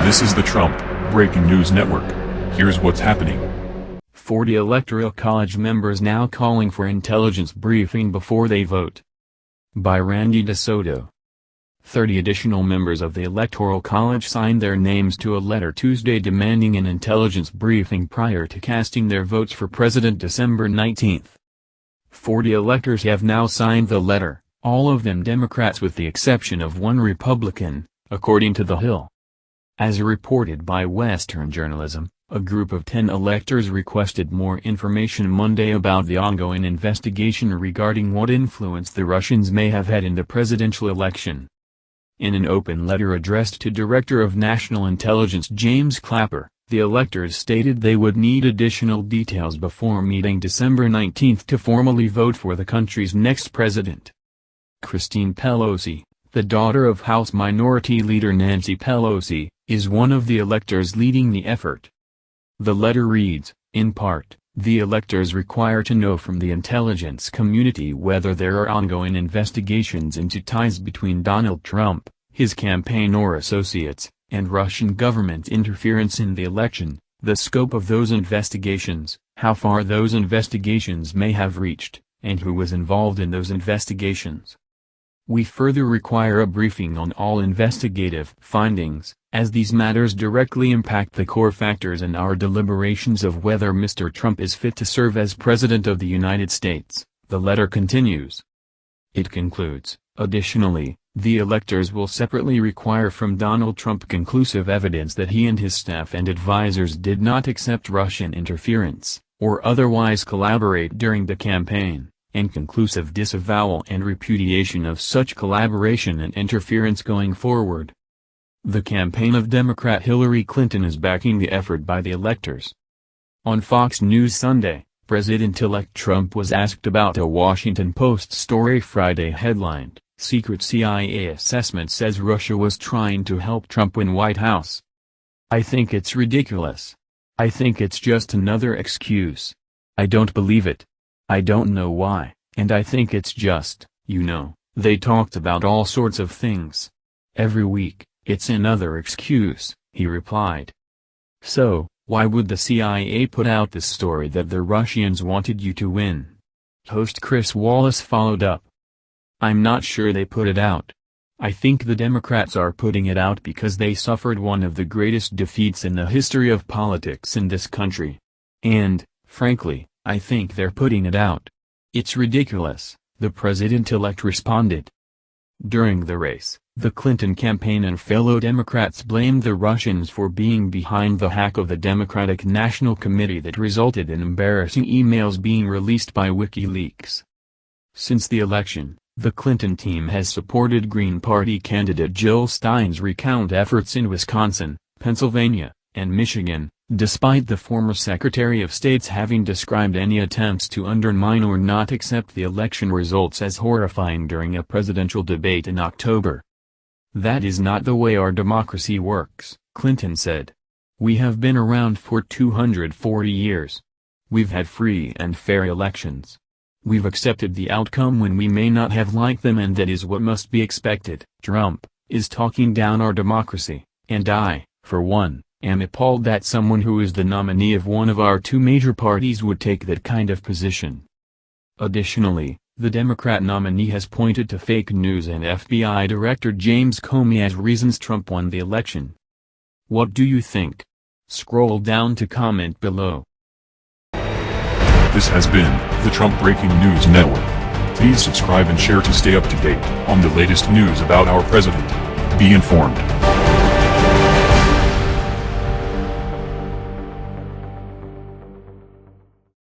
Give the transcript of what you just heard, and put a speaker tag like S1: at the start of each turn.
S1: This is the Trump Breaking News Network. Here's what's happening.
S2: 40 Electoral College members now calling for intelligence briefing before they vote. By Randy DeSoto. 30 additional members of the Electoral College signed their names to a letter Tuesday demanding an intelligence briefing prior to casting their votes for President December 19. 40 electors have now signed the letter, all of them Democrats with the exception of one Republican, according to The Hill. As reported by Western Journalism, a group of 10 electors requested more information Monday about the ongoing investigation regarding what influence the Russians may have had in the presidential election. In an open letter addressed to Director of National Intelligence James Clapper, the electors stated they would need additional details before meeting December 19 to formally vote for the country's next president. Christine Pelosi, the daughter of House Minority Leader Nancy Pelosi, is one of the electors leading the effort. The letter reads, in part, the electors require to know from the intelligence community whether there are ongoing investigations into ties between Donald Trump, his campaign or associates, and Russian government interference in the election, the scope of those investigations, how far those investigations may have reached, and who was involved in those investigations. We further require a briefing on all investigative findings, as these matters directly impact the core factors in our deliberations of whether Mr. Trump is fit to serve as President of the United States, the letter continues. It concludes, additionally, the electors will separately require from Donald Trump conclusive evidence that he and his staff and advisors did not accept Russian interference, or otherwise collaborate during the campaign, and conclusive disavowal and repudiation of such collaboration and interference going forward. The campaign of Democrat Hillary Clinton is backing the effort by the electors. On Fox News Sunday, President-elect Trump was asked about a Washington Post story Friday headlined, "Secret CIA Assessment Says Russia Was Trying to Help Trump Win White House." "I think it's ridiculous. I think it's just another excuse. I don't believe it. I don't know why, and I think it's just, they talked about all sorts of things. Every week, it's another excuse," he replied. "So, why would the CIA put out this story that the Russians wanted you to win?" Host Chris Wallace followed up. "I'm not sure they put it out. I think the Democrats are putting it out because they suffered one of the greatest defeats in the history of politics in this country. And, frankly, I think they're putting it out. It's ridiculous," the president-elect responded. During the race, the Clinton campaign and fellow Democrats blamed the Russians for being behind the hack of the Democratic National Committee that resulted in embarrassing emails being released by WikiLeaks. Since the election, the Clinton team has supported Green Party candidate Jill Stein's recount efforts in Wisconsin, Pennsylvania, and Michigan, despite the former Secretary of State's having described any attempts to undermine or not accept the election results as horrifying during a presidential debate in October. "That is not the way our democracy works," Clinton said. "We have been around for 240 years. We've had free and fair elections. We've accepted the outcome when we may not have liked them, and that is what must be expected." Trump is talking down our democracy, and I, for one, am appalled that someone who is the nominee of one of our two major parties would take that kind of position. Additionally, the Democrat nominee has pointed to fake news and FBI Director James Comey as reasons Trump won the election. What do you think? Scroll down to comment below.
S1: This has been the Trump Breaking News Network. Please subscribe and share to stay up to date on the latest news about our president. Be informed.